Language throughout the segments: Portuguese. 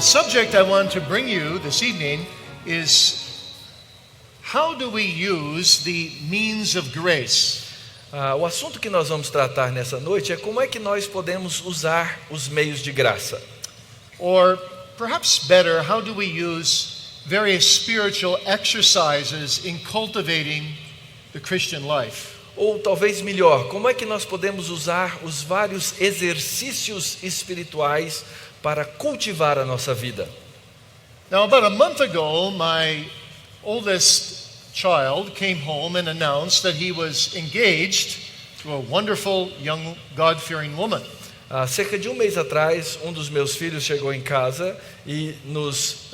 The subject I want to bring you this evening is how do we use the means of grace? O assunto que nós vamos tratar nessa noite é como é que nós podemos usar os meios de graça. Or perhaps better, how do we use various spiritual exercises in cultivating the Christian life? Ou talvez melhor, como é que nós podemos usar os vários exercícios espirituais para cultivar a nossa vida? Now, about a month ago, my oldest child came home and announced that he was engaged to a wonderful young God-fearing woman. Há cerca de um mês atrás, um dos meus filhos chegou em casa e nos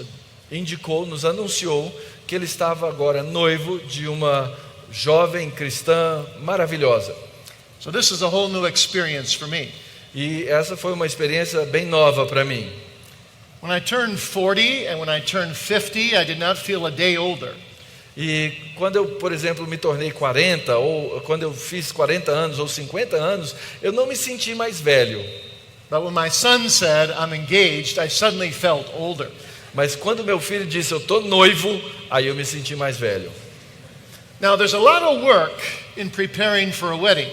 anunciou que ele estava agora noivo de uma jovem cristã maravilhosa. So this is a whole new experience for me. E essa foi uma experiência bem nova para mim. When I turned 40 and when I turned 50, I did not feel a day older. E quando eu, por exemplo, me tornei 40, ou quando eu fiz 40 anos ou 50 anos, eu não me senti mais velho. But when my son said, I'm engaged, I suddenly felt older. Mas quando meu filho disse, eu estou noivo, aí eu me senti mais velho. Now, there's a lot of work in preparing for a wedding.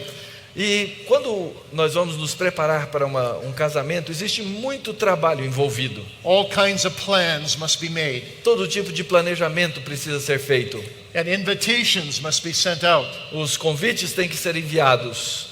E quando nós vamos nos preparar para um casamento, existe muito trabalho envolvido. All kinds of plans must be made. Todo tipo de planejamento precisa ser feito. And invitations must be sent out. Os convites têm que ser enviados.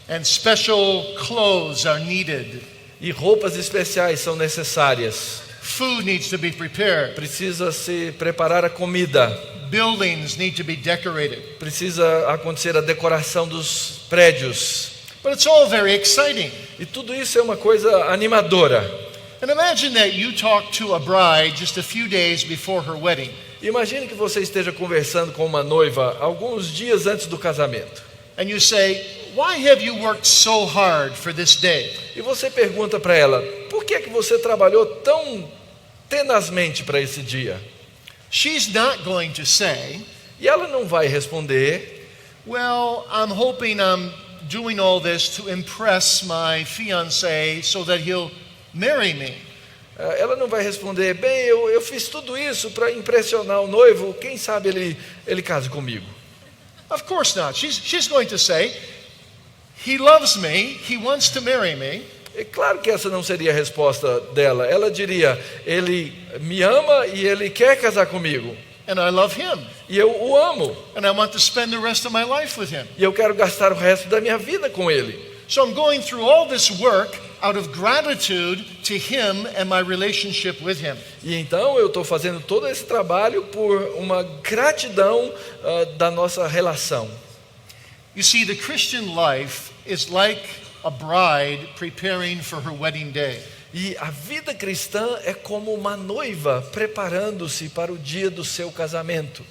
And special clothes are needed. E roupas especiais são necessárias. Food needs to be prepared. Precisa se preparar a comida. Buildings need to be decorated. Precisa acontecer a decoração dos prédios. But it's all very exciting. E tudo isso é uma coisa animadora. And imagine that you talk to a bride just a few days before her wedding. Imagine que você esteja conversando com uma noiva alguns dias antes do casamento. And you say, why have you worked so hard for this day? E você pergunta para ela, por que é que você trabalhou tão tenazmente para esse dia? She's not going to say, E ela não vai responder, well, I'm hoping I'm doing all this to impress my fiancé so that he'll marry me. ela não vai responder, bem, eu fiz tudo isso para impressionar o noivo, quem sabe ele casa comigo. Of course not. She's going to say, he loves me, he wants to marry me. É claro que essa não seria a resposta dela. Ela diria, ele me ama e ele quer casar comigo. And I love him. E eu o amo. And I want to spend the rest of my life with him. E eu quero gastar o resto da minha vida com ele. So I'm going through all this work out of gratitude to him and my relationship with him. E então eu estou fazendo todo esse trabalho por uma gratidão da nossa relação. You see, the Christian life is like a bride preparing for her wedding day. E a vida cristã é como uma noiva preparando-se para o dia do seu casamento.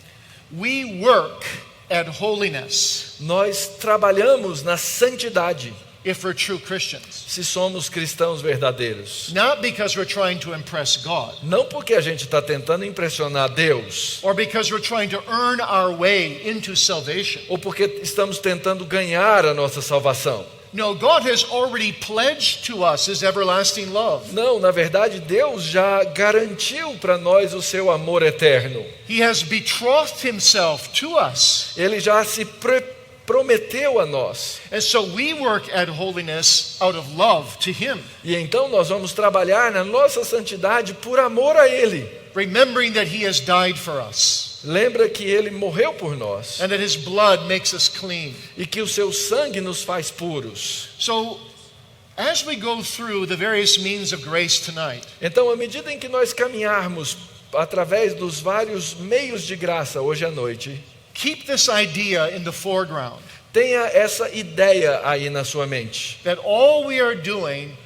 We work at holiness Nós trabalhamos na santidade if we're true Christians. se somos cristãos verdadeiros. Not because we're trying to impress God, Não porque a gente está tentando impressionar Deus, or because we're trying to earn our way into salvation. ou porque estamos tentando ganhar a nossa salvação. No, God has already pledged to us His everlasting love. Não, na verdade, Deus já garantiu para nós o seu amor eterno. He has betrothed Himself to us. Ele já se prometeu a nós. And so we work at holiness out of love to Him, E então nós vamos trabalhar na nossa santidade por amor a Ele. remembering that He has died for us Lembra que Ele morreu por nós and that His blood makes us clean. e que o seu sangue nos faz puros. So, as we go through the various means of grace tonight, Então, à medida em que nós caminharmos através dos vários meios de graça hoje à noite, keep this idea in the foreground, tenha essa ideia aí na sua mente. that all we are doing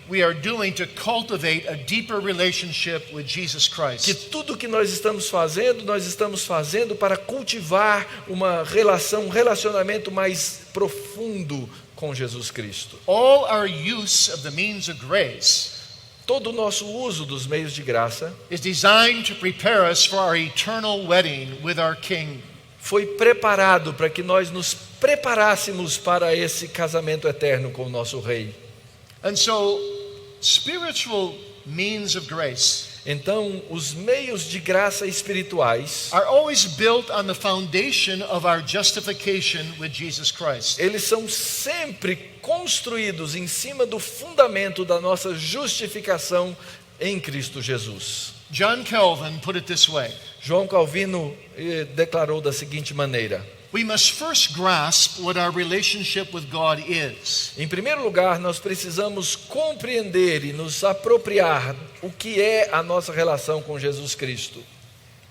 to cultivate a deeper relationship with Jesus Que Christ. tudo que nós estamos fazendo para cultivar uma relação, um relacionamento mais profundo com Jesus Cristo. All our use of the means of grace Todo o nosso uso dos meios de graça is designed to prepare us for our eternal wedding with our King. foi preparado para que nós nos preparássemos para esse casamento eterno com o nosso Rei. And so, spiritual means of grace Então, os meios de graça espirituais, are always built on the foundation of our justification with Jesus Christ. eles são sempre construídos em cima do fundamento da nossa justificação em Cristo Jesus. John Calvin put it this way: João Calvino declarou da seguinte maneira: we must first grasp what our relationship with God is. em primeiro lugar, nós precisamos compreender e nos apropriar o que é a nossa relação com Jesus Cristo.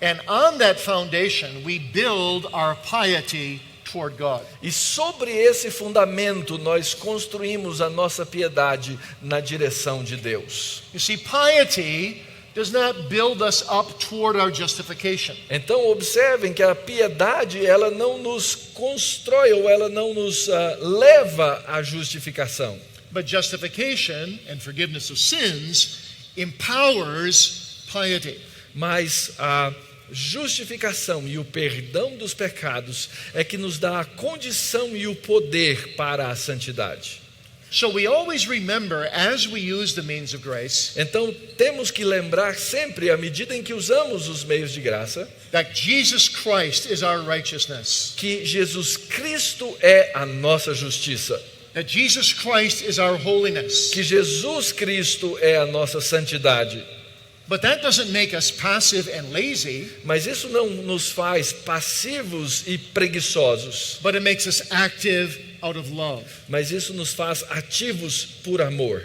And on that foundation, we build our piety toward God. E sobre esse fundamento nós construímos a nossa piedade na direção de Deus. You see, piety does not build us up toward our justification. Então observem que a piedade, ela não nos constrói ou ela não nos leva à justificação. But justification and forgiveness of sins empowers piety. Mas a justificação e o perdão dos pecados é que nos dá a condição e o poder para a santidade. So we always remember, as we use the means of grace, Então temos que lembrar sempre, à medida em que usamos os meios de graça, that Jesus Christ is our righteousness, que Jesus Cristo é a nossa justiça, that Jesus Christ is our holiness. que Jesus Cristo é a nossa santidade. But that doesn't make us passive and lazy, Mas isso não nos faz passivos e preguiçosos, but it makes us active out of love. mas isso nos faz ativos por amor.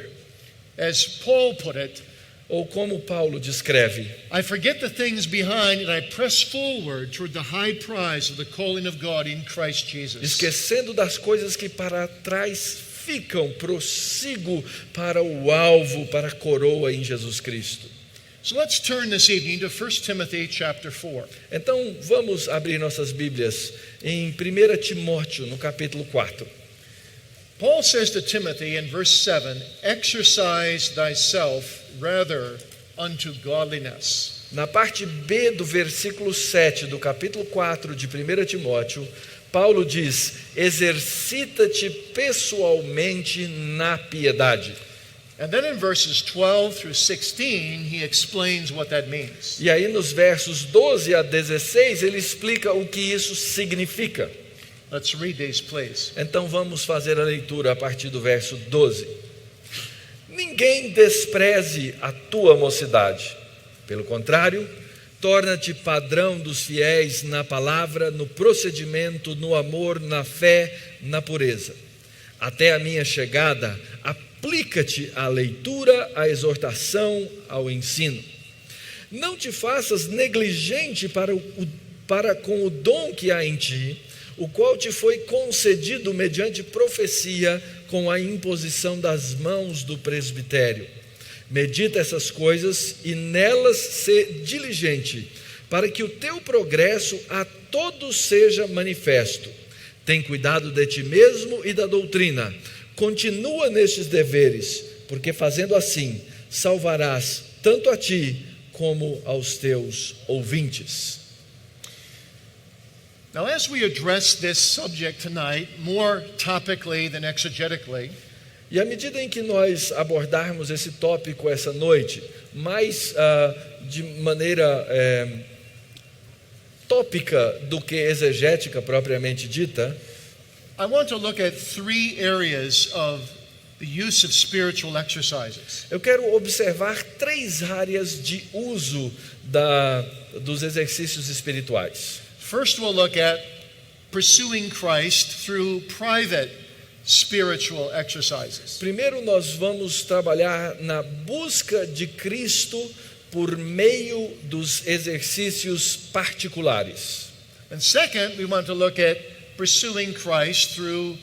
As Paul put it, Ou como Paulo descreve: I forget the things behind and I press forward toward the high prize of the calling of God in Christ Jesus. esquecendo das coisas que para trás ficam, prossigo para o alvo, para a coroa em Jesus Cristo. So let's turn this evening to 1 Timothy chapter 4. Então vamos abrir nossas Bíblias em 1 Timóteo, no capítulo 4. Paul says to Timothy in verse 7, exercise thyself rather unto godliness. Na parte B do versículo 7 do capítulo 4 de 1 Timóteo, Paulo diz: exercita-te pessoalmente na piedade. And then in verses 12 through 16, he explains what that means. E aí nos versos 12 a 16 ele explica o que isso significa. Let's read these, please. Então vamos fazer a leitura a partir do verso 12. Ninguém despreze a tua mocidade. Pelo contrário, torna-te padrão dos fiéis na palavra, no procedimento, no amor, na fé, na pureza. Até a minha chegada, aplica-te à leitura, à exortação, ao ensino. Não te faças negligente para com o dom que há em ti, o qual te foi concedido mediante profecia, com a imposição das mãos do presbitério. Medita essas coisas e nelas sê diligente, para que o teu progresso a todos seja manifesto. Tem cuidado de ti mesmo e da doutrina. Continua nestes deveres, porque fazendo assim, salvarás tanto a ti como aos teus ouvintes. Now, as we address this subject tonight, more topically than exegetically, E à medida em que nós abordarmos esse tópico essa noite, mais de maneira tópica do que exegética propriamente dita, I want to look at three areas of the use of spiritual exercises. eu quero observar 3 áreas de uso dos exercícios espirituais. First, we'll look at pursuing Christ through private spiritual exercises. Primeiro, nós vamos trabalhar na busca de Cristo por meio dos exercícios particulares. And second, we want to look at pursuing Christ through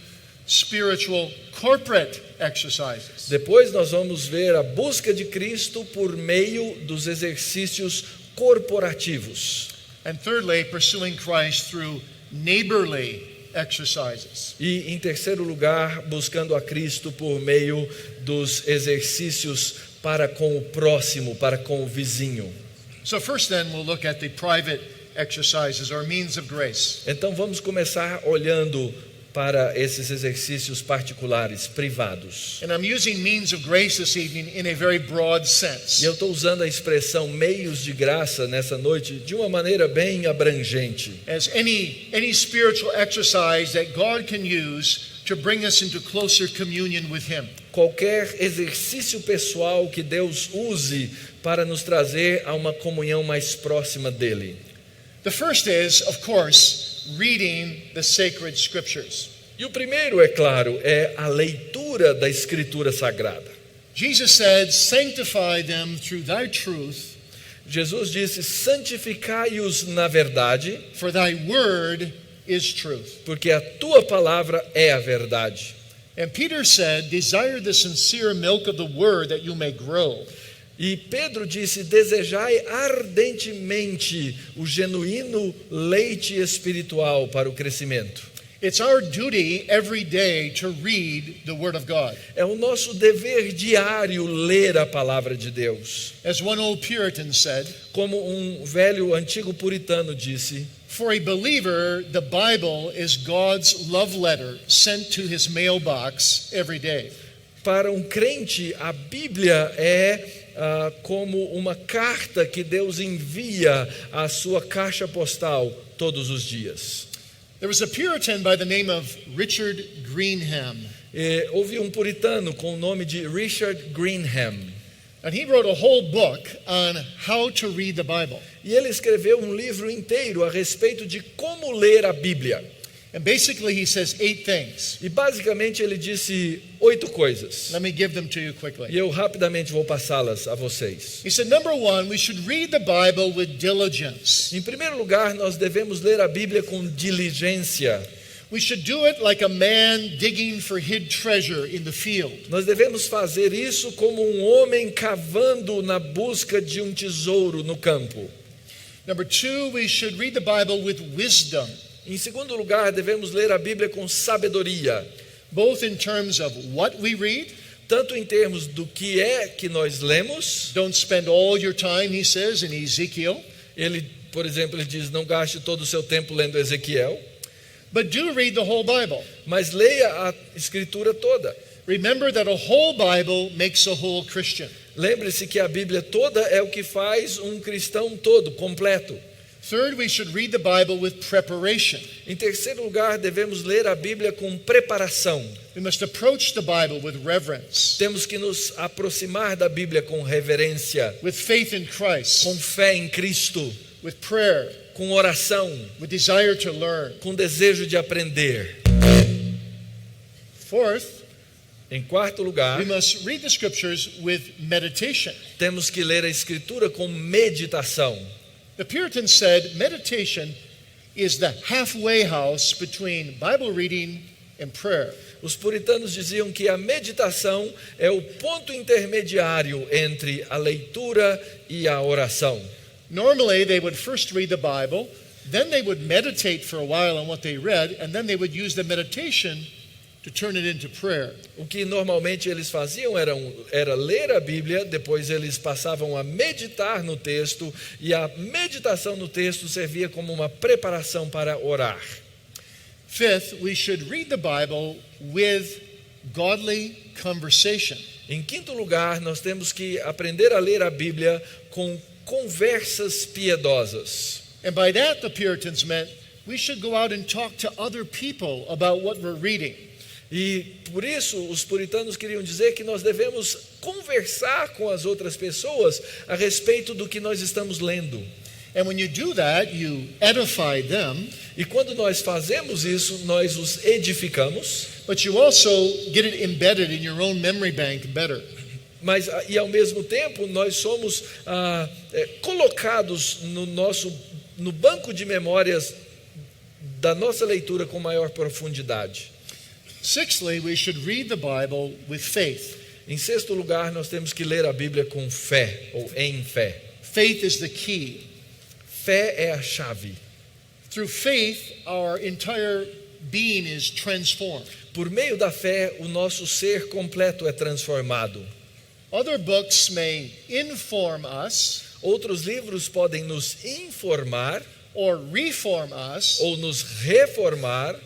spiritual corporate exercises. Depois nós vamos ver a busca de Cristo por meio dos exercícios corporativos. And thirdly, pursuing Christ through neighborly exercises. E em terceiro lugar, buscando a Cristo por meio dos exercícios para com o próximo, para com o vizinho. So first then, we'll look at the private exercises or means of grace. Então vamos começar olhando para esses exercícios particulares, privados. And I'm using means of grace this evening in a very broad E sense. eu estou usando a expressão meios de graça nessa noite de uma maneira bem abrangente. As any spiritual exercise that God can use to bring us into closer communion with Him. Qualquer exercício pessoal que Deus use para nos trazer a uma comunhão mais próxima dele. The first is, of course, reading the sacred scriptures. E o primeiro, é claro, é a leitura da Escritura Sagrada. Jesus said, "Sanctify them through thy truth, Jesus disse: santificai-os na verdade, for thy word is truth." porque a tua palavra é a verdade. And Peter said, "Desire the sincere milk of the word that you may grow." E Pedro disse: desejai ardentemente o genuíno leite espiritual para o crescimento. It's our duty every day to read the word of God. É o nosso dever diário ler a palavra de Deus. As one old Puritan said, Como um velho antigo puritano disse: for a believer, the Bible is God's love letter sent to his mailbox every day. para um crente, a Bíblia é como uma carta que Deus envia à sua caixa postal todos os dias. There was a Puritan by the name of Richard Greenham, Houve um puritano com o nome de Richard Greenham, and he wrote a whole book on how to read the Bible. e ele escreveu um livro inteiro a respeito de como ler a Bíblia. And basically he says 8 things. E basicamente ele disse 8 coisas. Let me give them to you E quickly. eu rapidamente vou passá-las a vocês. He said, number 1, we should read the Bible with diligence. Em primeiro lugar, nós devemos ler a Bíblia com diligência. We should do it like a man digging for hid treasure in the field. Nós devemos fazer isso como um homem cavando na busca de um tesouro no campo. Number 2, we should read the Bible with wisdom, Em segundo lugar, devemos ler a Bíblia com sabedoria, both in terms of what we read. tanto em termos do que é que nós lemos. Don't spend all your time, he says in Ezekiel, Ele, por exemplo, ele diz: não gaste todo o seu tempo lendo Ezequiel, but do read the whole Bible. mas leia a Escritura toda. Remember that a whole Bible makes a whole Christian. Lembre-se que a Bíblia toda é o que faz um cristão todo, completo. Third, we should read the Bible with preparation. Em terceiro lugar, devemos ler a Bíblia com preparação. We must approach the Bible with reverence, Temos que nos aproximar da Bíblia com reverência, with faith in Christ, com fé em Cristo, with prayer, com oração, with desire to learn. com desejo de aprender. Fourth, Em quarto lugar, we must read the scriptures with meditation. temos que ler a Escritura com meditação. The Puritans said meditation is the halfway house between Bible reading and prayer. Os puritanos diziam que a meditação é o ponto intermediário entre a leitura e a oração. Normally, they would first read the Bible, then they would meditate for a while on what they read, and then they would use the meditation to turn it into prayer. O que normalmente eles faziam era ler a Bíblia, depois eles passavam a meditar no texto, e a meditação no texto servia como uma preparação para orar. Fifth, we should read the Bible with godly conversation. Em quinto lugar, nós temos que aprender a ler a Bíblia com conversas piedosas. And by that, the Puritans meant we should go out and talk to other people about what we're reading. E por isso os puritanos queriam dizer que nós devemos conversar com as outras pessoas a respeito do que nós estamos lendo. And when you do that, you edify them, E quando nós fazemos isso, nós os edificamos, but you also get it embedded in your own memory bank better. mas e ao mesmo tempo nós somos colocados no banco de memórias da nossa leitura com maior profundidade. Sixthly, we should read the Bible with faith. Em sexto lugar, nós temos que ler a Bíblia com fé ou em fé. Faith is the key. Fé é a chave. Through faith, our entire being is transformed. Por meio da fé, o nosso ser completo é transformado. Other books may inform us Outros livros podem nos informar or reform us, ou nos reformar,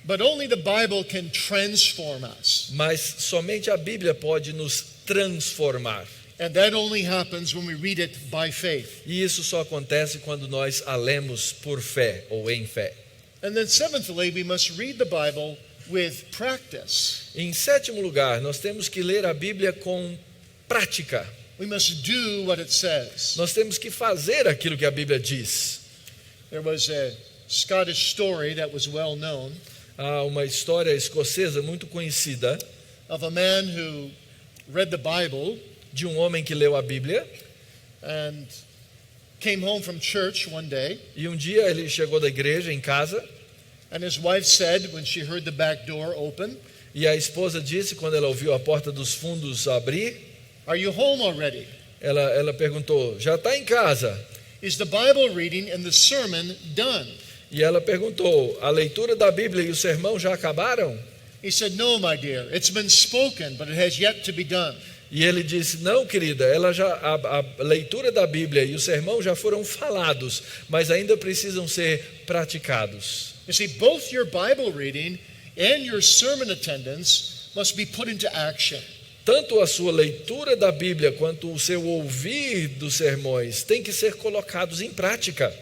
But only the Bible can transform us. mas somente a Bíblia pode nos transformar. And that only happens when we read it by faith. E isso só acontece quando nós a lemos por fé ou em fé. And then seventhly, we must read the Bible with practice. Em sétimo lugar, nós temos que ler a Bíblia com prática. We must do what it says. Nós temos que fazer aquilo que a Bíblia diz. There was a Scottish story that was well known Há uma história escocesa muito conhecida of a man who read the Bible de um homem que leu a Bíblia and came home from church one day, e um dia ele chegou da igreja em casa and his wife said when she heard the back door open, e a esposa disse quando ela ouviu a porta dos fundos abrir, "Are you home already? ela perguntou, já está em casa? Is the Bible reading and the sermon done?" E ela perguntou, a leitura da Bíblia e o sermão já acabaram? He said, "No, my dear. It's been spoken, but it has yet to be done." E ele disse, não querida, a leitura da Bíblia e o sermão já foram falados, mas ainda precisam ser praticados. You see, both your Bible reading and your sermon attendance must be put into action. Tanto a sua leitura da Bíblia quanto o seu ouvir dos sermões têm que ser colocados em prática.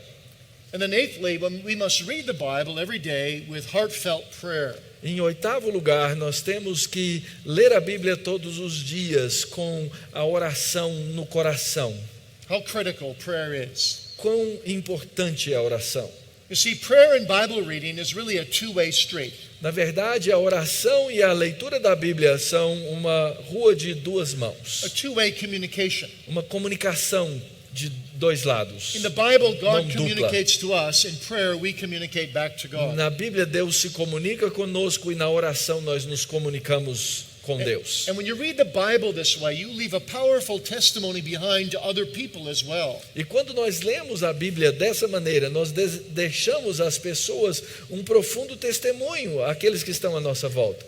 And then eighthly, we must read the Bible every day with heartfelt prayer. Em oitavo lugar, nós temos que ler a Bíblia todos os dias com a oração no coração. How critical prayer is. Quão importante é a oração. You see, prayer and Bible reading is really a two-way street. Na verdade, a oração e a leitura da Bíblia são uma rua de duas A mãos, two-way communication. uma comunicação de dois lados. In the Bible, Mão God dupla. communicates to us. In prayer, we communicate back to God. Na Bíblia, Deus se comunica conosco e na oração nós nos comunicamos com Deus. And when you read the Bible this way, you leave a powerful testimony behind to other people as well. E quando nós lemos a Bíblia dessa maneira, nós deixamos às pessoas um profundo testemunho, àqueles que estão à nossa volta.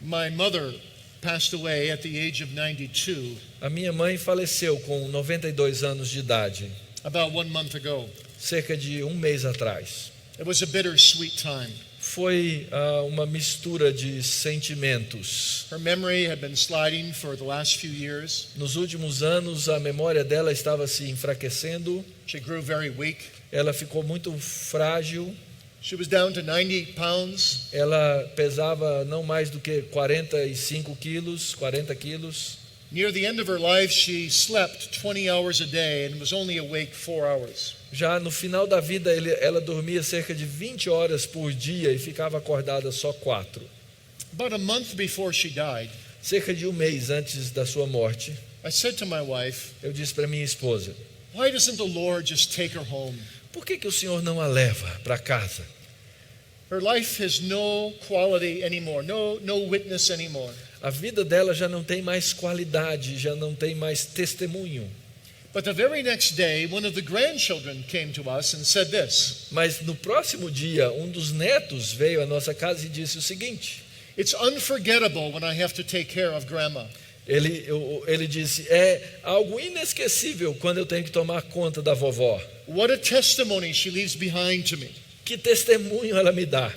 My mother passed away at the age of 92 A minha mãe faleceu com 92 anos de idade, about 1 month ago. cerca de um mês atrás. It was a bittersweet time. Foi uma mistura de sentimentos. Her memory had been sliding for the last few years. Nos últimos anos, a memória dela estava se enfraquecendo, She grew very weak. ela ficou muito frágil, She was down to 90 pounds. ela pesava não mais do que 45 quilos, 40 quilos. Near the end of her life, she slept 20 hours a day and was only awake 4 hours. Já no final da vida, ela dormia cerca de 20 horas por dia e ficava acordada só 4. About a month before she died, Cerca de um mês antes da sua morte, I said to my wife, eu disse para minha esposa, "Why doesn't the Lord just take her home? por que o Senhor não a leva para casa? Her life has no quality anymore, no witness anymore." A vida dela já não tem mais qualidade, já não tem mais testemunho. But the very next day, one of the grandchildren came to us and said this: Mas no próximo dia, um dos netos veio à nossa casa e disse o seguinte, "It's unforgettable when I have to take care of grandma. ele disse, é algo inesquecível quando eu tenho que tomar conta da vovó. What a testimony she leaves behind to me. Que testemunho ela me dá?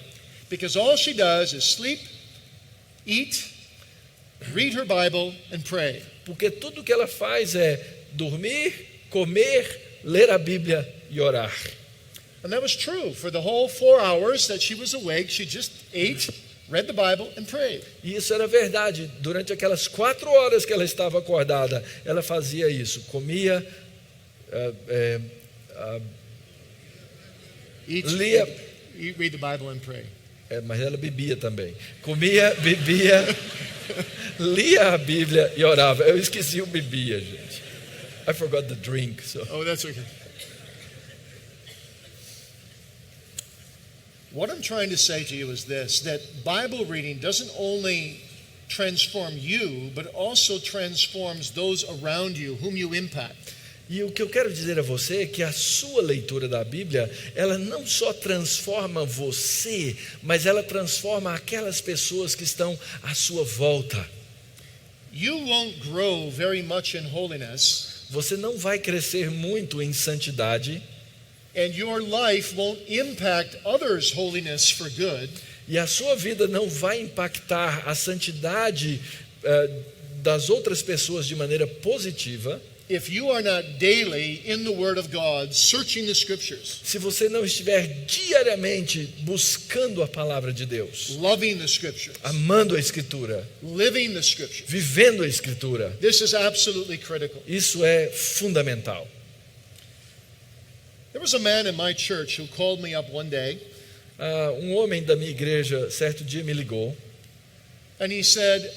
Because all she does is sleep, eat, read her Bible, and pray." Porque tudo que ela faz é dormir, comer, ler a Bíblia e orar. And that was true. For the whole 4 hours that she was awake, she just ate, read the Bible, and prayed. E isso era verdade. Durante aquelas 4 horas que ela estava acordada, ela fazia isso. Comia, Eat, Lia- read the Bible, and pray. mas ela bebia também. Comia, bebia, lia a Bíblia e orava. Eu esqueci o bebia, gente. I forgot the drink. So. Oh, that's okay. What I'm trying to say to you is this, that Bible reading doesn't only transform you, but also transforms those around you whom you impact. E o que eu quero dizer a você é que a sua leitura da Bíblia, ela não só transforma você, mas ela transforma aquelas pessoas que estão à sua volta. You won't grow very much in holiness Você não vai crescer muito em santidade and your life won't impact others' holiness for good, e a sua vida não vai impactar a santidade das outras pessoas de maneira positiva, if you are not daily in the Word of God, searching the Scriptures, se você não estiver diariamente buscando a palavra de Deus, loving the Scriptures, amando a Escritura, living the Scriptures, vivendo a Escritura, this is absolutely critical. isso é fundamental. There was a man in my church who called me up one day, Homem da minha igreja certo dia me ligou. and he said,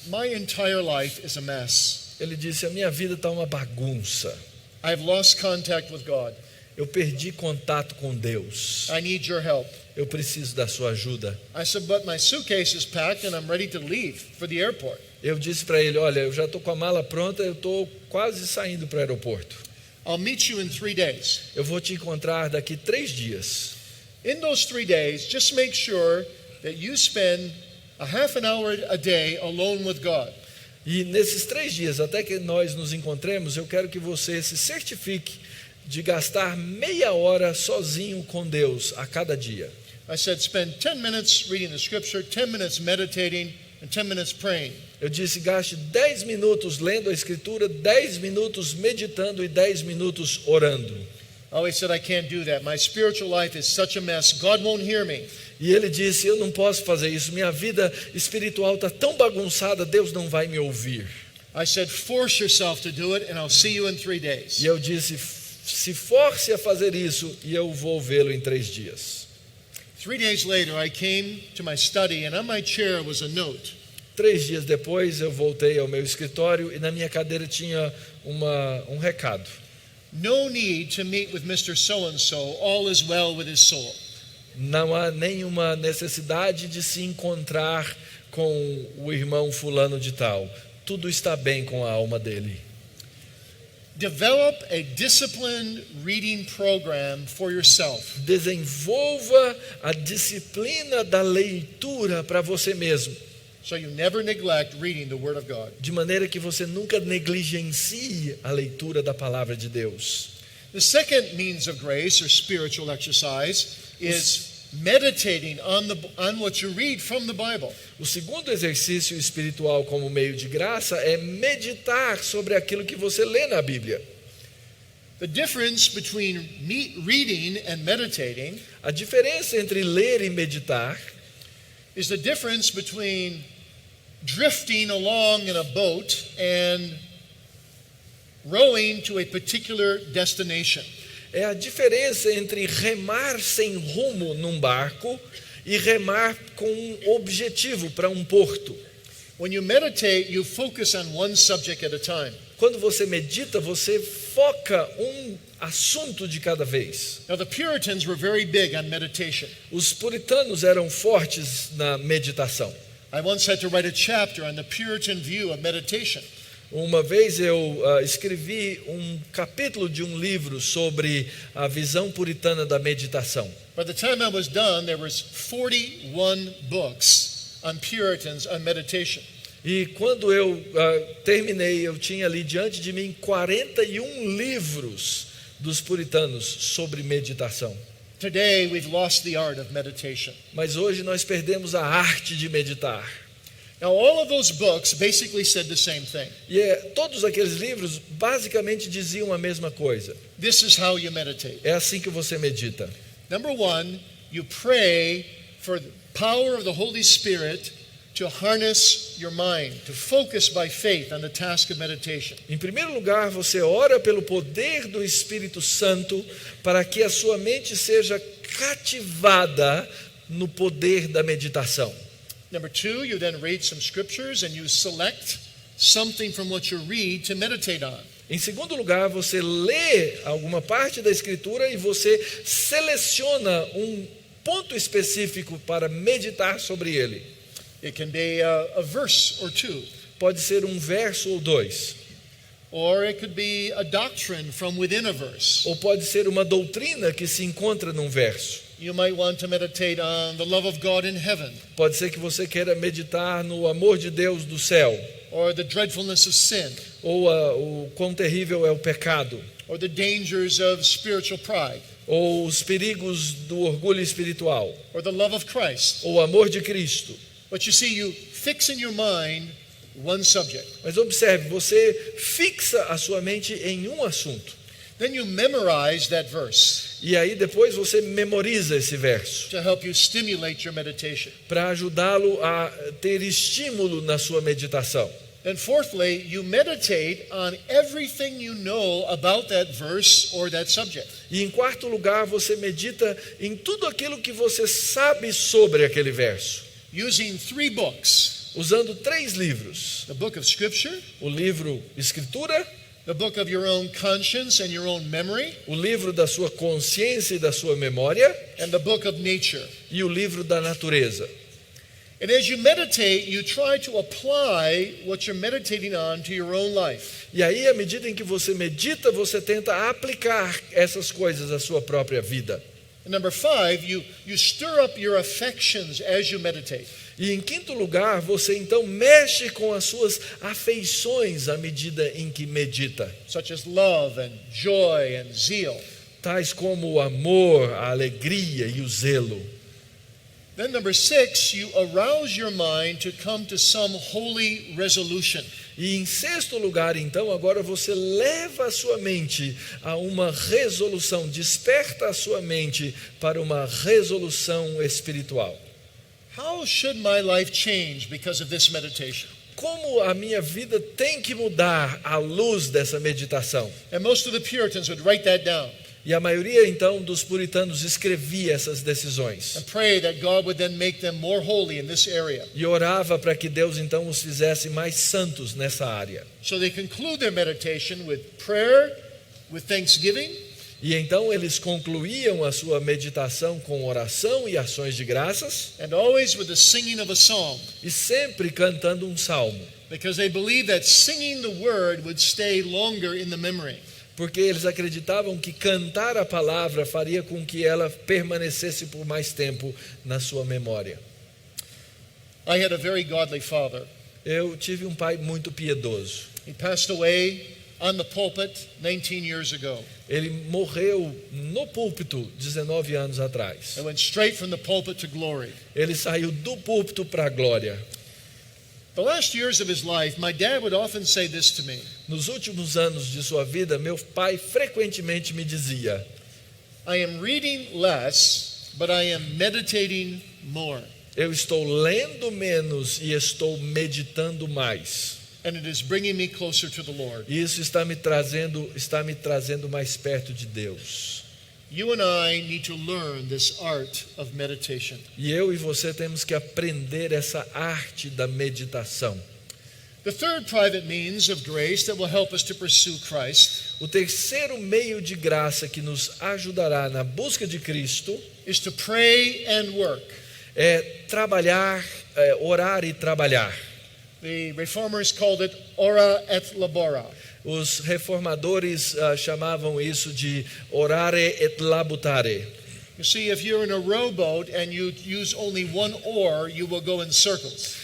"My entire life is a mess. Ele disse: a minha vida está uma bagunça. I've lost contact with God. Eu perdi contato com Deus. I need your help." Eu preciso da sua ajuda. I said, "But my suitcase is packed and I'm ready to leave for the airport." Eu disse para ele: olha, eu já estou com a mala pronta, eu estou quase saindo para o aeroporto. I'll meet you in 3 days. Eu vou te encontrar daqui 3 dias. In those 3 days, just make sure that you spend a half an hour a day alone with God. E nesses 3 dias, até que nós nos encontremos, eu quero que você se certifique de gastar meia hora sozinho com Deus a cada dia. I said, spend 10 minutes reading the scripture, 10 minutes meditating, and 10 minutes praying. Eu disse: gaste 10 minutos lendo a Escritura, 10 minutos meditando e 10 minutos orando. I always said, I can't do that. My spiritual life is such a mess. God won't hear me. E ele disse: eu não posso fazer isso, minha vida espiritual está tão bagunçada, Deus não vai me ouvir. I said, force yourself to do it, and I'll see you in 3 days. E eu disse: se force a fazer isso e eu vou vê-lo em 3 dias. 3 days later, I came to my study, and on my chair was a note. 3 dias depois eu voltei ao meu escritório e na minha cadeira tinha um recado. No need to meet with Mr. So-and-so. All is well with his soul. Não há nenhuma necessidade de se encontrar com o irmão fulano de tal. Tudo está bem com a alma dele. Develop a disciplined reading program for yourself. Desenvolva a disciplina da leitura para você mesmo, So you never neglect reading the Word of God. de maneira que você nunca negligencie a leitura da palavra de Deus. The second means of grace or spiritual exercise is meditating on what you read from the Bible. O segundo exercício espiritual como meio de graça é meditar sobre aquilo que você lê na Bíblia. The difference between reading and meditating A diferença entre ler e meditar is the difference between drifting along in a boat and rowing to a particular destination. é a diferença entre remar sem rumo num barco e remar com um objetivo para um porto. When you meditate, you focus on one subject at a time. Quando você medita, você foca um assunto de cada vez. Now, the Puritans were very big on meditation. Os puritanos eram fortes na meditação. I once had to write a chapter on the Puritan view of meditation. Uma vez eu escrevi um capítulo de um livro sobre a visão puritana da meditação. By the time I was done, there was 41 books on Puritans on meditation. E quando eu terminei, eu tinha ali diante de mim 41 livros dos puritanos sobre meditação. Today, we've lost the art of meditation. Mas hoje nós perdemos a arte de meditar. Now, all of those books basically said the same thing. E todos aqueles livros basicamente diziam a mesma coisa. This is how you meditate. É assim que você medita. Number one, you pray for the power of the Holy Spirit to harness your mind, to focus by faith on the task of meditation. Em primeiro lugar, você ora pelo poder do Espírito Santo para que a sua mente seja cativada no poder da meditação. Number two, you then read some scriptures and you select something from what you read to meditate on. Em segundo lugar, você lê alguma parte da Escritura e você seleciona um ponto específico para meditar sobre ele. It can be a verse or two, Pode ser um verso ou 2, or it could be a doctrine from within a verse. ou pode ser uma doutrina que se encontra num verso. You might want to meditate on the love of God in heaven, Pode ser que você queira meditar no amor de Deus do céu, or the dreadfulness of sin, ou o quão terrível é o pecado, or the dangers of spiritual pride. ou os perigos do orgulho espiritual, or the love of Christ. ou o amor de Cristo. But you see, you fix in your mind one subject. Mas observe, você fixa a sua mente em um assunto. Then you memorize that verse E aí depois você memoriza esse verso to help you stimulate your meditation. para ajudá-lo a ter estímulo na sua meditação. And fourthly, you meditate on everything you know about that verse or that subject. E em quarto lugar, você medita em tudo aquilo que você sabe sobre aquele verso, Using 3 books: usando 3 livros: the book of Scripture, o livro Escritura, the book of your own conscience and your own memory, o livro da sua consciência e da sua memória, and the book of nature. e o livro da natureza. And as you meditate, you try to apply what you're meditating on to your own life. E aí, à medida em que você medita, você tenta aplicar essas coisas à sua própria vida. And number 5, you stir up your affections as you meditate. E em quinto lugar, você então mexe com as suas afeições à medida em que medita, Such as love and joy and zeal. tais como o amor, a alegria e o zelo. Then number 6, you arouse your mind to come to some holy resolution. E em sexto lugar, então, agora você leva a sua mente a uma resolução, desperta a sua mente para uma resolução espiritual. How should my life change because of this meditation? Como a minha vida tem que mudar à luz dessa meditação? And most of the Puritans would write that down E a maioria, então, dos puritanos escrevia essas decisões and pray that God would then make them more holy in this area. e orava para que Deus, então, os fizesse mais santos nessa área. So they conclude their meditation with prayer, with thanksgiving, E então eles concluíam a sua meditação com oração e ações de graças and always with the singing of a psalm, e sempre cantando um salmo, because they believed that singing the word would stay longer in the memory. porque eles acreditavam que cantar a palavra faria com que ela permanecesse por mais tempo na sua memória. I had a very godly father. Eu tive um pai muito piedoso. He passed away on the pulpit 19 years ago. Ele morreu no púlpito 19 anos atrás. I went straight from the pulpit to glory. Ele saiu do púlpito para a glória. The last years of his life, my dad would often say this to me: Nos últimos anos de sua vida, meu pai frequentemente me dizia: I am reading less, but I am meditating more. eu estou lendo menos e estou meditando mais. And it is bringing me closer to the Lord. E isso está me trazendo mais perto de Deus. You and I need to learn this art of meditation. E eu e você temos que aprender essa arte da meditação. The third private means of grace that will help us to pursue Christ O terceiro meio de graça que nos ajudará na busca de Cristo is to pray and work. é trabalhar, orar e trabalhar. The reformers called it ora et labora. Os reformadores chamavam isso de orare et labutare. You see, if you're in a rowboat and you use only one oar, you will go in circles.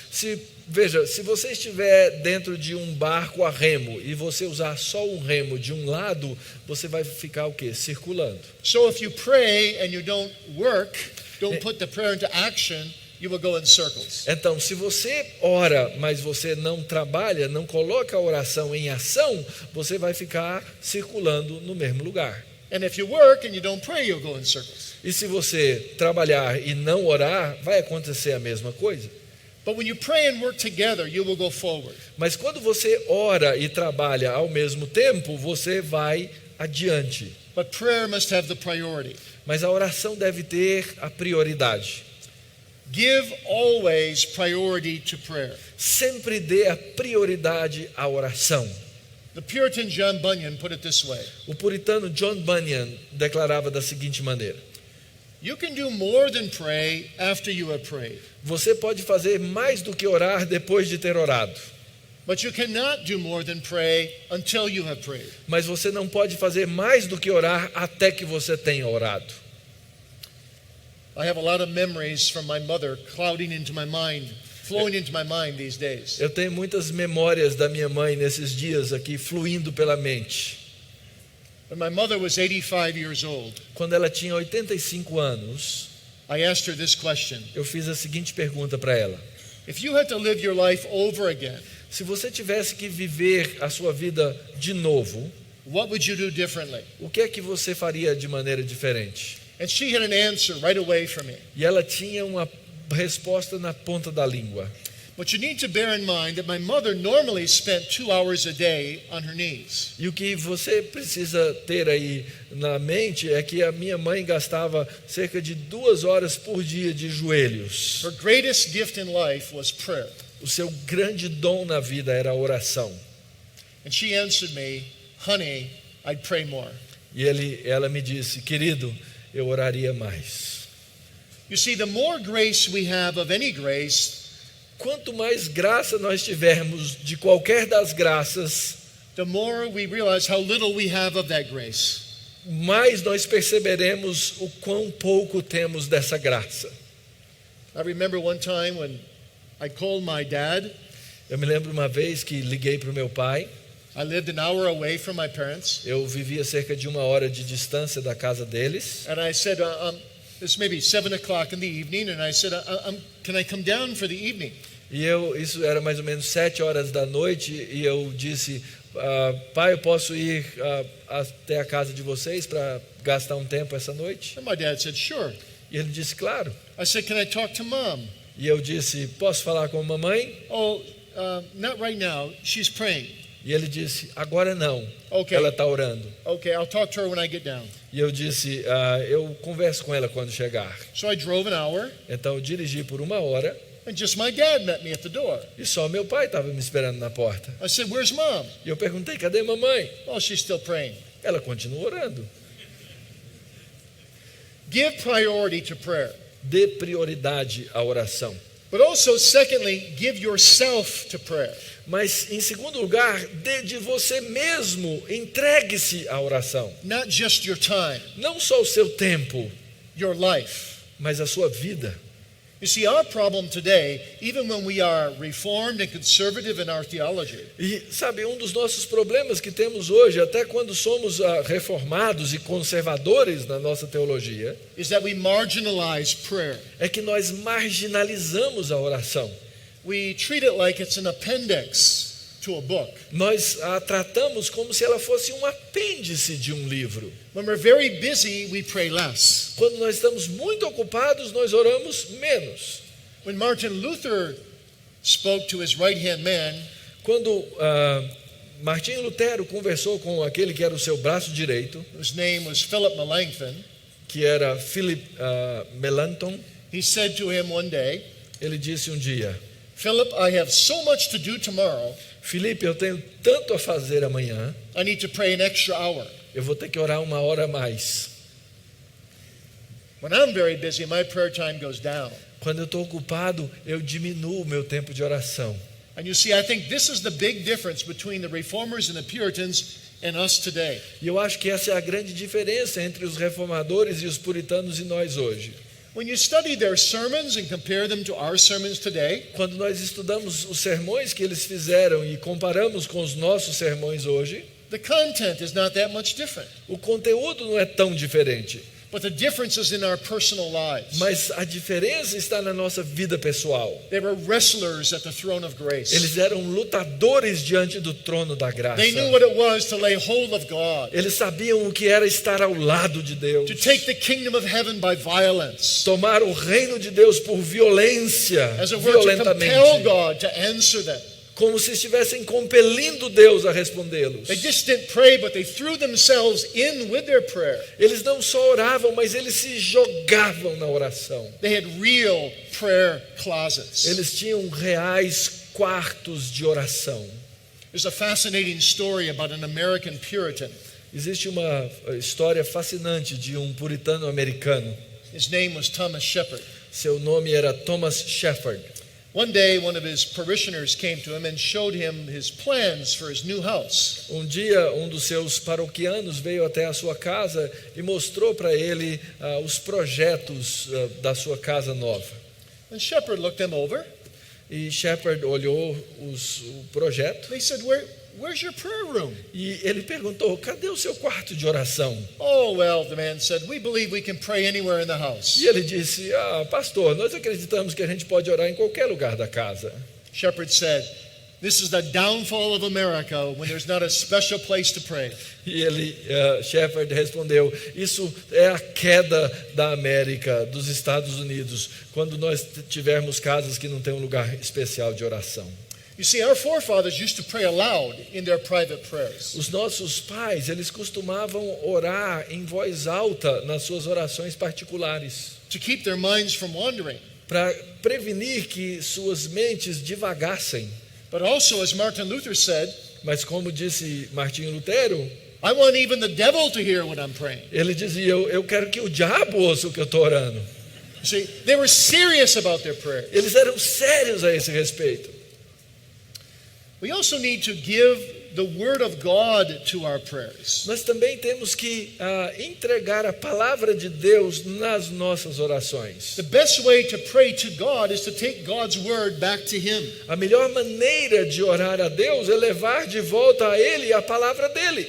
Veja, se você estiver dentro de um barco a remo e você usar só um remo de um lado, você vai ficar o quê? Circulando. So if you pray and you don't work, don't put the prayer into action, you will go in circles. Então, se você ora, mas você não trabalha, não coloca a oração em ação, você vai ficar circulando no mesmo lugar. And if you work and you don't pray, you'll go in circles. E se você trabalhar e não orar, vai acontecer a mesma coisa. But when you pray and work together, you will go forward. Mas quando você ora e trabalha ao mesmo tempo, você vai adiante. But prayer must have the priority. Mas a oração deve ter a prioridade. Give always priority to prayer. Sempre dê a prioridade à oração. The Puritan John Bunyan put it this way: O puritano John Bunyan declarava da seguinte maneira: you can do more than pray after you have prayed, você pode fazer mais do que orar depois de ter orado, but you cannot do more than pray until you have prayed. mas você não pode fazer mais do que orar até que você tenha orado. I have a lot of memories from my mother clouding into my mind, flowing into my mind these days. Eu tenho muitas memórias da minha mãe nesses dias aqui fluindo pela mente. When my mother was 85 years old, quando ela tinha 85 anos, I asked her this question. eu fiz a seguinte pergunta para ela: If you had to live your life over again, se você tivesse que viver a sua vida de novo, what would you do differently? o que é que você faria de maneira diferente? And she had an answer right away for me. E ela tinha uma resposta na ponta da língua. But you need to bear in mind that my mother normally spent 2 hours a day on her knees. E o que você precisa ter aí na mente é que a minha mãe gastava cerca de 2 horas por dia de joelhos. Her greatest gift in life was prayer. O seu grande dom na vida era a oração. And she answered me, honey, I'd pray more. E ela me disse: querido, eu oraria mais. You see, the more grace we have of any grace, Quanto mais graça nós tivermos de qualquer das graças, the more we realize how little we have of that grace. mais nós perceberemos o quão pouco temos dessa graça. I remember one time when I called my dad. Eu me lembro uma vez que liguei para o meu pai. I lived an hour away from my parents. Eu vivia cerca de 1 hora de distância da casa deles. And I said, it's maybe 7 o'clock in the evening, and I said, can I come down for the evening? E isso era mais ou menos 7 horas da noite, e eu disse: pai, eu posso ir até a casa de vocês para gastar um tempo essa noite? And my dad said, sure. E ele disse: claro. I said, can I talk to mom? E eu disse: posso falar com a mamãe? Oh, not right now. She's praying. E ele disse: agora não, Okay. ela está orando. Okay, I'll talk to her when I get down. E eu disse: eu converso com ela quando chegar. So I drove an hour, Então eu dirigi por 1 hora, and just my dad met me at the door. e só meu pai estava me esperando na porta. I said, where's mom? E eu perguntei: cadê mamãe? Oh, she's still praying. Ela continua orando. Give priority to prayer. Dê prioridade à oração. But also, secondly, give yourself to prayer. Mas, em segundo lugar, dê de você mesmo, entregue-se à oração. Not just your time, Não só o seu tempo, your life. mas a sua vida. You see, our problem today, even when we are reformed and conservative in our theology, E, sabe, um dos nossos problemas que temos hoje, até quando somos reformados e conservadores na nossa teologia, is that we marginalize prayer. é que nós marginalizamos a oração. We treat it like it's an appendix to a book. Nós a tratamos como se ela fosse um apêndice de um livro. When we're very busy, we pray less. Quando nós estamos muito ocupados, nós oramos menos. When Martin Luther spoke to his right-hand man, Quando Martinho Lutero conversou com aquele que era o seu braço direito, whose name was Philip Melanchthon, que era Philip Melanchthon, he said to him one day, ele disse um dia: Philip, I have so much to do tomorrow, Felipe, eu tenho tanto a fazer amanhã, I need to pray an extra hour. eu vou ter que orar 1 hora a mais. When I'm very busy, my prayer time goes down. Quando eu estou ocupado, eu diminuo o meu tempo de oração. And you see, I think this is the big difference between the Reformers and the Puritans and us today. E eu acho que essa é a grande diferença entre os reformadores e os puritanos e nós hoje. When you study their sermons and compare them to our sermons today, Quando nós estudamos os sermões que eles fizeram e comparamos com os nossos sermões hoje, the content is not that much different. o conteúdo não é tão diferente, But the difference is in our personal lives. mas a diferença está na nossa vida pessoal. They were wrestlers at the throne of grace. Eles eram lutadores diante do trono da graça. They knew what it was to lay hold of God, Eles sabiam o que era estar ao lado de Deus, to take the kingdom of heaven by violence, tomar o reino de Deus por violência, as it were, to compel violentamente, God to answer them. como se estivessem compelindo Deus a respondê-los. They just didn't pray, but they threw themselves in with their prayer. Eles não só oravam, mas eles se jogavam na oração. They had real prayer closets. Eles tinham reais quartos de oração. There's a fascinating story about an American Puritan. Existe uma história fascinante de um puritano americano. His name was Thomas Shepard. Seu nome era Thomas Shepard. One day, one of his parishioners came to him and showed him his plans for his new house. Um dia, um dos seus paroquianos veio até a sua casa e mostrou para ele os projetos da sua casa nova. And Shepard looked them over. E Shepard olhou o projeto. They said, where's your prayer room? E ele perguntou: cadê o seu quarto de oração? Oh, well, the man said, we believe we can pray anywhere in the house. E ele disse: pastor, nós acreditamos que a gente pode orar em qualquer lugar da casa. Shepherd said, this is the downfall of America when there's not a special place to pray. E ele, Shepherd, respondeu: isso é a queda da América, dos Estados Unidos, quando nós tivermos casas que não tem um lugar especial de oração. You see, our forefathers used to pray aloud in their private prayers. Os nossos pais, eles costumavam orar em voz alta nas suas orações particulares, To keep their minds from wandering. para prevenir que suas mentes divagassem. But also, as Martin Luther said, Mas como disse Martinho Lutero, I want even the devil to hear what I'm praying. ele dizia: eu quero que o diabo ouça o que eu estou orando. You see, they were serious about their prayers. Eles eram sérios a esse respeito. We also need to give the word of God to our prayers. Nós também temos que entregar a palavra de Deus nas nossas orações. The best way to pray to God is to take God's word back to Him. A melhor maneira de orar a Deus é levar de volta a Ele a palavra dele.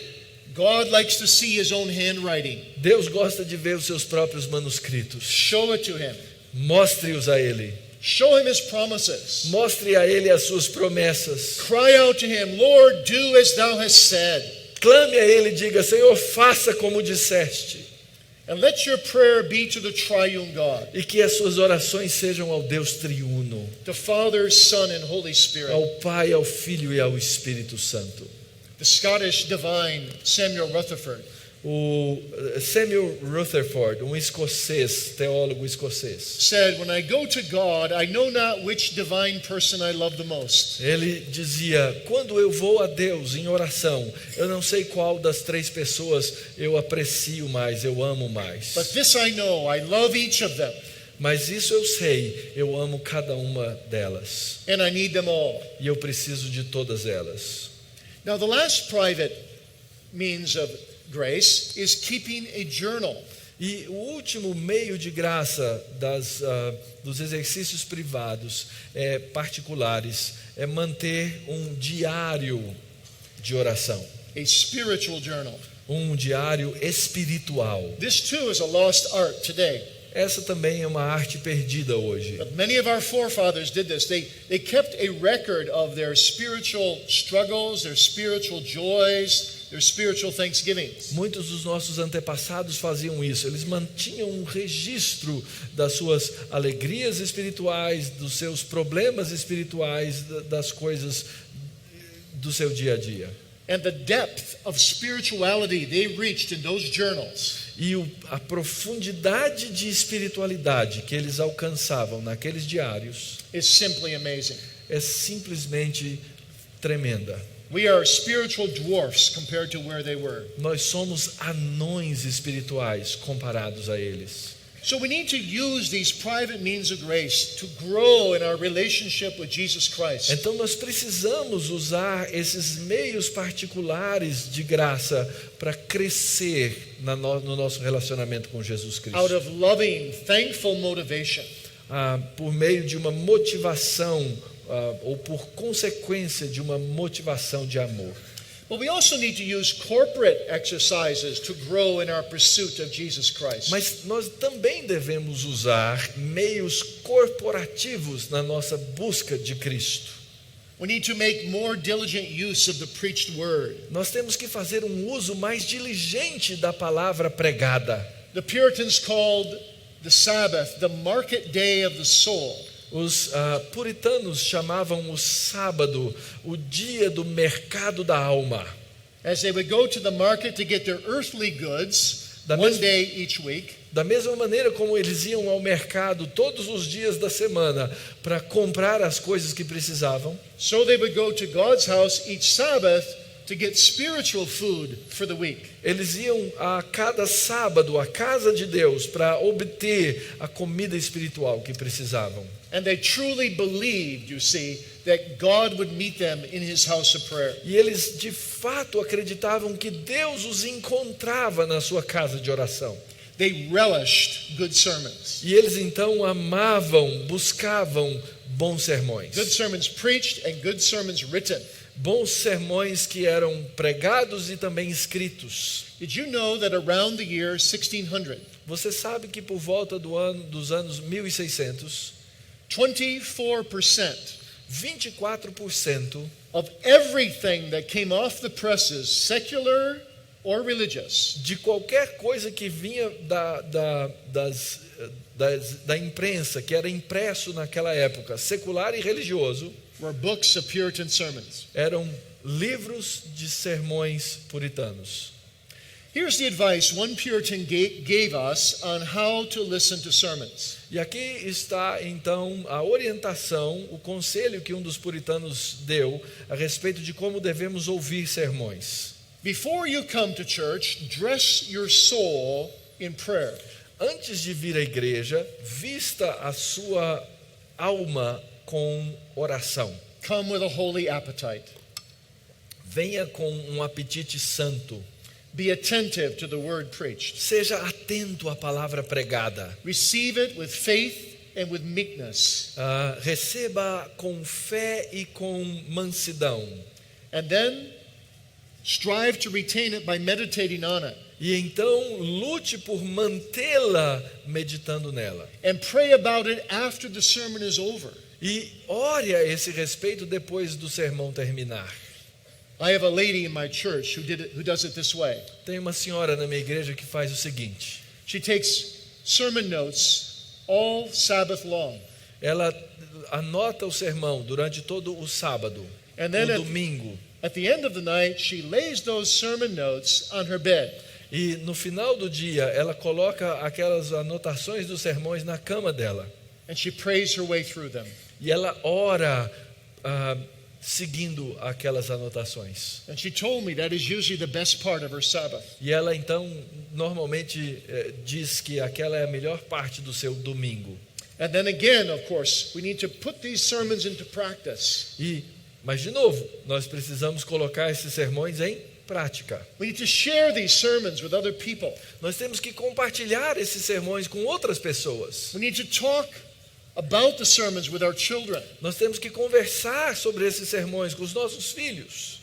God likes to see His own handwriting. Deus gosta de ver os seus próprios manuscritos. Show it to Him. Mostre-os a Ele. Show Him His promises. Mostre a Ele as suas promessas. Cry out to Him, Lord, do as Thou hast said. Clame a Ele e diga: Senhor, faça como disseste. And let your prayer be to the triune God, E que as suas orações sejam ao Deus triuno, the Father, Son, and Holy Spirit. ao Pai, ao Filho e ao Espírito Santo. The Scottish divine Samuel Rutherford O Samuel Rutherford, um escocês, teólogo escocês, said, when I go to God, I know not which divine person I love the most. ele dizia: quando eu vou a Deus em oração, eu não sei qual das três pessoas eu aprecio mais, eu amo mais. But this I know, I love each of them, Mas isso eu sei, eu amo cada uma delas. and I need them all. E eu preciso de todas elas. Now, the last private means of grace is keeping a journal. E o último meio de graça dos exercícios privados, particulares, é manter um diário de oração. A spiritual journal. Um diário espiritual. This too is a lost art today. Essa também é uma arte perdida hoje. But many of our forefathers did this. They kept a record of their spiritual struggles, their spiritual joys, their spiritual thanksgivings. Muitos dos nossos antepassados faziam isso. Eles mantinham um registro das suas alegrias espirituais, dos seus problemas espirituais, das coisas do seu dia a dia. And the depth of spirituality they reached in those journals E a profundidade de espiritualidade que eles alcançavam naqueles diários is simply amazing. é simplesmente tremenda. We are spiritual dwarfs compared to where they were. Nós somos anões espirituais comparados a eles. So we need to use these private means of grace to grow in our relationship with Jesus Christ. Então nós precisamos usar esses meios particulares de graça para crescer no nosso relacionamento com Jesus Cristo. Out of loving, thankful motivation. Por meio de uma motivação ou por consequência de uma motivação de amor. But we also need to use corporate exercises to grow in our pursuit of Jesus Christ. Mas nós também devemos usar meios corporativos na nossa busca de Cristo. We need to make more diligent use of the preached word. Nós temos que fazer um uso mais diligente da palavra pregada. The Puritans called the Sabbath the market day of the soul. Os puritanos chamavam o sábado o dia do mercado da alma. As they would go to the market to get their earthly goods Da one mes- day each week, Da mesma maneira como eles iam ao mercado todos os dias da semana para comprar as coisas que precisavam, so they would go to God's house each Sabbath to get spiritual food for the week. eles iam a cada sábado à casa de Deus para obter a comida espiritual que precisavam. And they truly believed, you see, that God would meet them in His house of prayer. E eles de fato acreditavam que Deus os encontrava na sua casa de oração. They relished good sermons. E eles então amavam, buscavam bons sermões. Good sermons preached and good sermons written. bons sermões que eram pregados e também escritos. Did you know that around the year 1600, Você sabe que por volta dos anos 1600, 24% 24% of everything that came off the presses, secular or religious, de qualquer coisa que vinha da imprensa, que era impresso naquela época, secular e religioso, were books of Puritan sermons? eram livros de sermões puritanos. Here's the advice one Puritan gave us on how to listen to sermons. E aqui está então a orientação, o conselho que um dos puritanos deu a respeito de como devemos ouvir sermões. Before you come to church, dress your soul in prayer. Antes de vir à igreja, vista a sua alma com oração. Come with a holy appetite. Venha com um apetite santo. Be attentive to the word preached. Seja atento à palavra pregada. Receive it with faith and with meekness. Receba com fé e com mansidão. And then strive to retain it by meditating on it. E então lute por mantê-la meditando nela. And pray about it after the sermon is over. E ore a esse respeito depois do sermão terminar. I have a lady in my church who does it this way. Tem uma senhora na minha igreja que faz o seguinte. She takes sermon notes all Sabbath long. Ela anota o sermão durante todo o sábado, And then no domingo. at the end of the night, she lays those sermon notes on her bed. E no final do dia, ela coloca aquelas anotações dos sermões na cama dela. And she prays her way through them. E ela ora seguindo aquelas anotações. And she told me that is usually the best part of her Sabbath. E ela então normalmente diz que aquela é a melhor parte do seu domingo. And then again, of course, we need to put these sermons into practice. Mas de novo, nós precisamos colocar esses sermões em prática. We need to share these sermons with other people. Nós temos que compartilhar esses sermões com outras pessoas. We need to talk about the sermons with our children. Nós temos que conversar sobre esses sermões com os nossos filhos.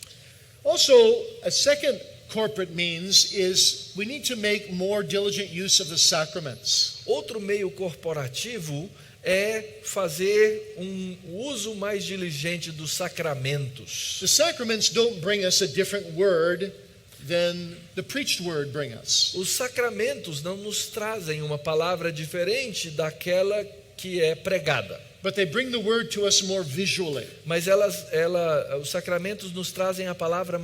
Also, a second corporate means is we need to make more diligent use of the sacraments. Outro meio corporativo é fazer um uso mais diligente dos sacramentos. The sacraments don't bring us a different word than the preached word bring us. Os sacramentos não nos trazem uma palavra diferente daquela que é pregada. But they bring the word to us more visually. Mas os sacramentos nos trazem a palavra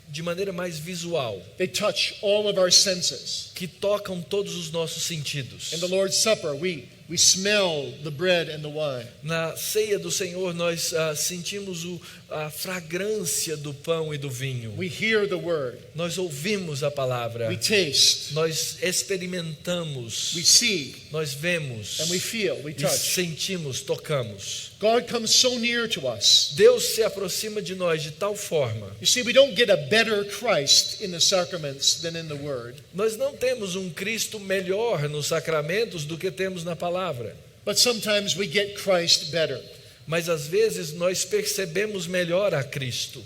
de maneira mais visual, They touch all of our senses. que tocam todos os nossos sentidos. In the Lord's Supper, we smell the bread and the wine. Na ceia do Senhor, nós sentimos a fragrância do pão e do vinho. We hear the word. Nós ouvimos a palavra. We taste. Nós experimentamos. We see. Nós vemos. And we feel. We E touch. sentimos, tocamos. God comes so near to us. Deus se aproxima de nós de tal forma. You see, we don't get a better Christ in the sacraments than in the word. Nós não temos um Cristo melhor nos sacramentos do que temos na palavra. But sometimes we get Christ better. Mas às vezes nós percebemos melhor a Cristo.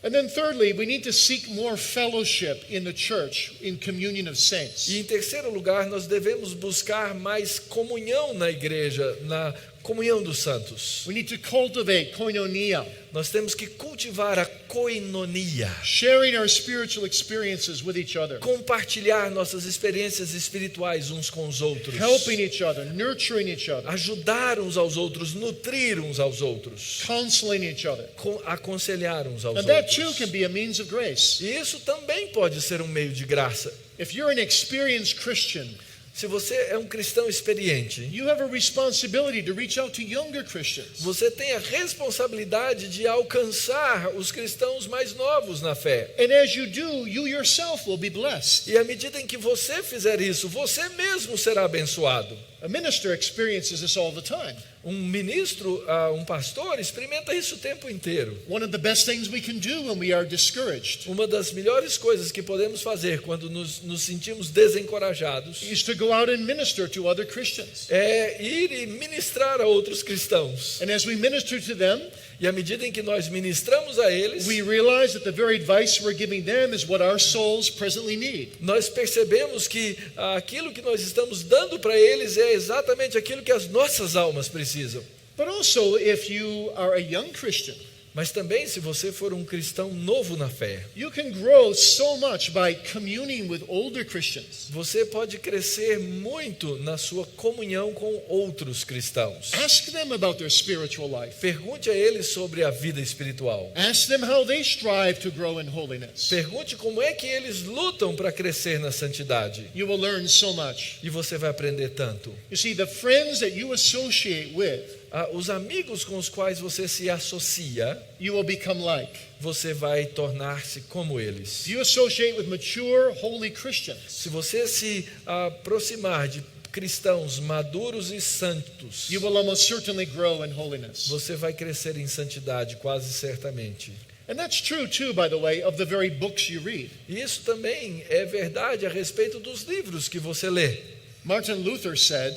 And then thirdly, we need to seek more fellowship in the church, in communion of saints. E em terceiro lugar, nós devemos buscar mais comunhão na igreja, na comunhão dos santos. We need to cultivate koinonia, Nós temos que cultivar a koinonia, sharing our spiritual experiences with each other, compartilhar nossas experiências espirituais uns com os outros, helping each other, nurturing each other, ajudar uns aos outros, nutrir uns aos outros, counseling each other. aconselhar uns aos And that too outros. can be a means of grace. E isso também pode ser um meio de graça. If you're an experienced Christian, Se você é um cristão experiente, you have a responsibility to reach out to younger Christians. você tem a responsabilidade de alcançar os cristãos mais novos na fé. And as you do, you yourself will be blessed. E à medida em que você fizer isso, você mesmo será abençoado. A minister experiences this all the time. Um ministro, um pastor, experimenta isso o tempo inteiro. One of the best things we can do when we are discouraged Uma das melhores coisas que podemos fazer quando nos sentimos desencorajados is to go out and minister to other Christians. é ir e ministrar a outros cristãos. And as we minister to them, E à medida em que nós ministramos a eles, we realize that the very advice we're giving them is what our souls presently need. nós percebemos que aquilo que nós estamos dando para eles é exatamente aquilo que as nossas almas precisam. But also, if you are a young Christian, Mas também, se você for um cristão novo na fé, you can grow so much by communing with older Christians. você pode crescer muito na sua comunhão com outros cristãos. Ask them about their spiritual life. Pergunte a eles sobre a vida espiritual. Ask them how they strive to grow in holiness. Pergunte como é que eles lutam para crescer na santidade. You will learn so much. E você vai aprender tanto. You see, the friends that you associate with, Os amigos com os quais você se associa, you will become like. você vai tornar-se como eles. If you associate with mature, holy Christians, Se você se aproximar de cristãos maduros e santos, you will almost certainly grow in holiness. você vai crescer em santidade, quase certamente. And that's true too, by the way, of the very books you read. E isso também é verdade a respeito dos livros que você lê. Martin Luther said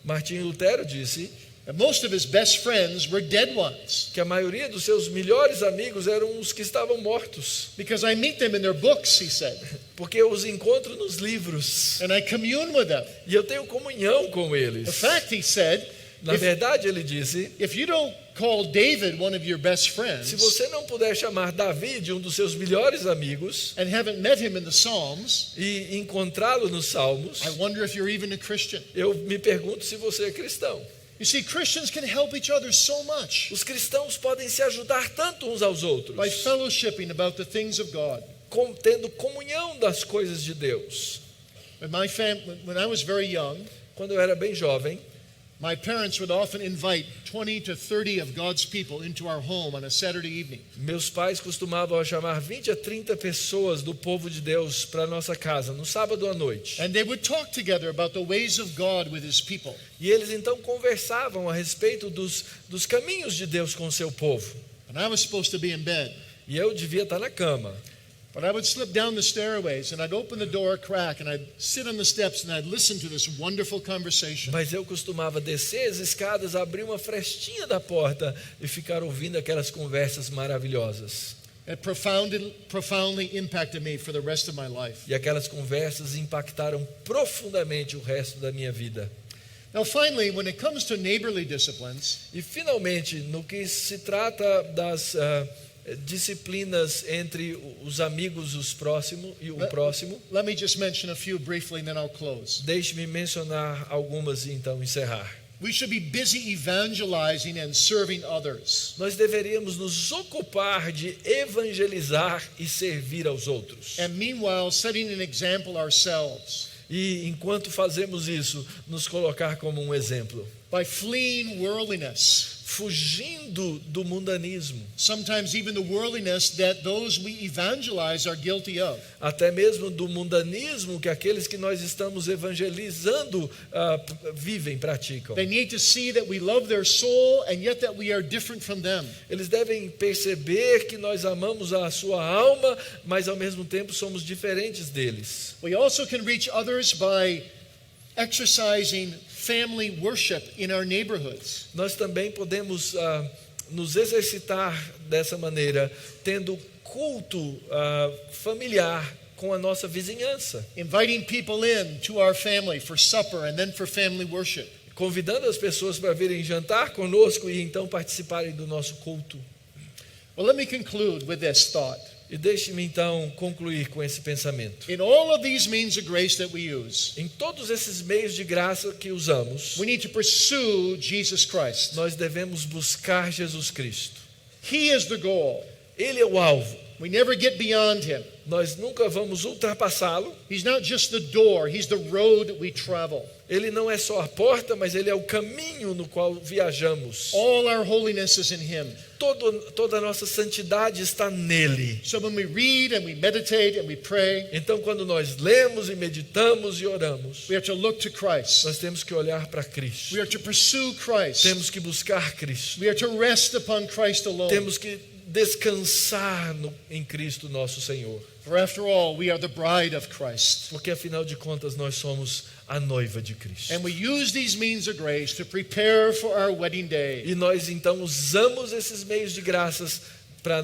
Martinho Lutero disse that most of his best friends were dead ones, que a maioria dos seus melhores amigos eram os que estavam mortos, because I meet them in their books, he said, porque eu os encontro nos livros and I commune with them. e eu tenho comunhão com In eles. fact, he said, Na verdade, ele disse, if you don't call David one of your best se friends você não puder chamar Davi de um dos seus melhores amigos and haven't met him in the Psalms, e encontrá-lo nos Salmos, I wonder if you're even a Christian. eu me pergunto se você é cristão. You see, Christians can help each other so much Os cristãos podem se ajudar tanto uns aos outros, by fellowshipping about the things of God. tendo comunhão das coisas de Deus. When I was very young, Quando eu era bem jovem, my parents would often invite 20 to 30 of God's people into our home on a Saturday evening. meus pais costumavam chamar 20 a 30 pessoas do povo de Deus para nossa casa, no sábado à noite. And they would talk together about the ways of God with his people. E eles então conversavam a respeito dos caminhos de Deus com o seu povo. And I was supposed to be in bed. E eu devia estar na cama. But I would slip down the stairways and I'd open the door a crack and I'd sit on the steps and I'd listen to this wonderful conversation. Mas eu costumava descer as escadas, abrir uma frestinha da porta e ficar ouvindo aquelas conversas maravilhosas. It profoundly impacted me for the rest of my life. E aquelas conversas impactaram profundamente o resto da minha vida. Now finally, when it comes to neighborly disciplines, E finalmente, no que se trata das disciplinas entre os amigos e o próximo, let me just mention a few briefly and then I'll close. deixe-me mencionar algumas e então encerrar. We should be busy evangelizing and serving others. Nós deveríamos nos ocupar de evangelizar e servir aos outros. And meanwhile, setting an example ourselves E enquanto fazemos isso, nos colocar como um exemplo, by fleeing worldliness, fugindo do mundanismo, sometimes even the worldliness that those we evangelize are guilty of. até mesmo do mundanismo que aqueles que nós estamos evangelizando vivem, praticam. They need to see that we love their soul and yet that we are different from them. Eles devem perceber que nós amamos a sua alma, mas ao mesmo tempo somos diferentes deles. We also can reach others by exercising family worship in our neighborhoods. Nós também podemos nos exercitar dessa maneira, tendo culto familiar com a nossa vizinhança, Inviting people in to our family for supper and then for family worship. convidando as pessoas para virem jantar conosco e então participarem do nosso culto. Well, let me conclude with this thought. E deixe-me então concluir com esse pensamento. In all of these means of grace that we use, Em todos esses meios de graça que usamos, we need to pursue Jesus Christ. nós devemos buscar Jesus Cristo. He is the goal. Ele é o alvo. We never get beyond him. Nós nunca vamos ultrapassá-lo. He's not just the door, he's the road that we travel. Ele não é só a porta, mas ele é o caminho no qual viajamos. All our holiness is in him. Toda a nossa santidade está nele. So when we read and we meditate and we pray, Então, quando nós lemos e meditamos e oramos, we are to look to Christ. nós temos que olhar para Cristo. We are to pursue Christ. Temos que buscar Cristo. We are to rest upon Christ alone. Temos que descansar em Cristo nosso Senhor. For after all, we are the bride of Christ. Porque afinal de contas nós somos a noiva de Cristo. And we use these means of grace to prepare for our wedding day. E nós então usamos esses meios de graça para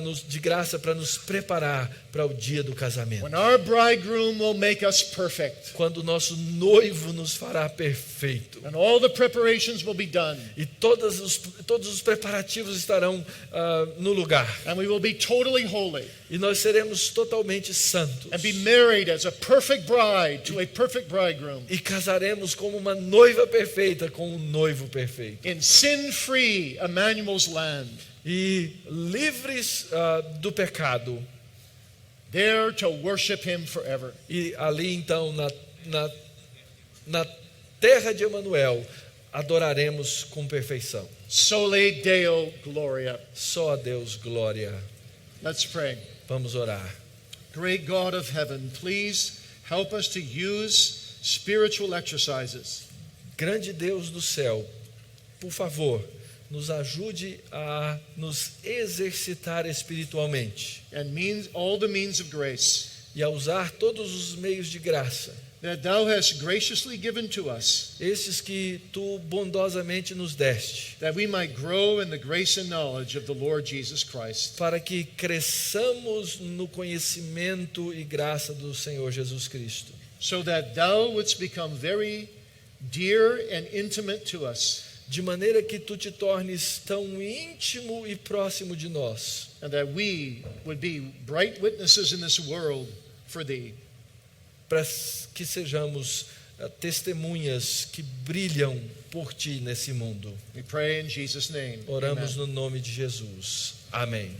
nos preparar para o dia do casamento. When our bridegroom will make us perfect. Quando o nosso noivo nos fará perfeito. And all the preparations will be done. E todos os preparativos estarão no lugar. And we will be totally holy. E nós seremos totalmente santos. And be married as a perfect bride to a perfect bridegroom. E casaremos como uma noiva perfeita com um noivo perfeito. In sin-free Emmanuel's land. E livres do pecado. There to worship him forever. E ali então na terra de Emanuel adoraremos com perfeição. Soli Deo Gloria. Só a Deus glória. Let's pray. Vamos orar. Great God of heaven, please help us to use spiritual exercises. Grande Deus do céu, por favor, nos ajude a nos exercitar espiritualmente And all the means of grace e a usar todos os meios de graça, that thou hast graciously given to us, esses que tu bondosamente nos deste, that we might grow in the grace and knowledge of the Lord Jesus Christ. para que cresçamos no conhecimento e graça do Senhor Jesus Cristo, So that thou wouldst become very dear and intimate to us, de maneira que tu te tornes tão íntimo e próximo de nós, and that we would be bright witnesses in this world for thee. para que sejamos testemunhas que brilham por ti nesse mundo. We pray in Jesus' name. Oramos Amen. no nome de Jesus. Amém.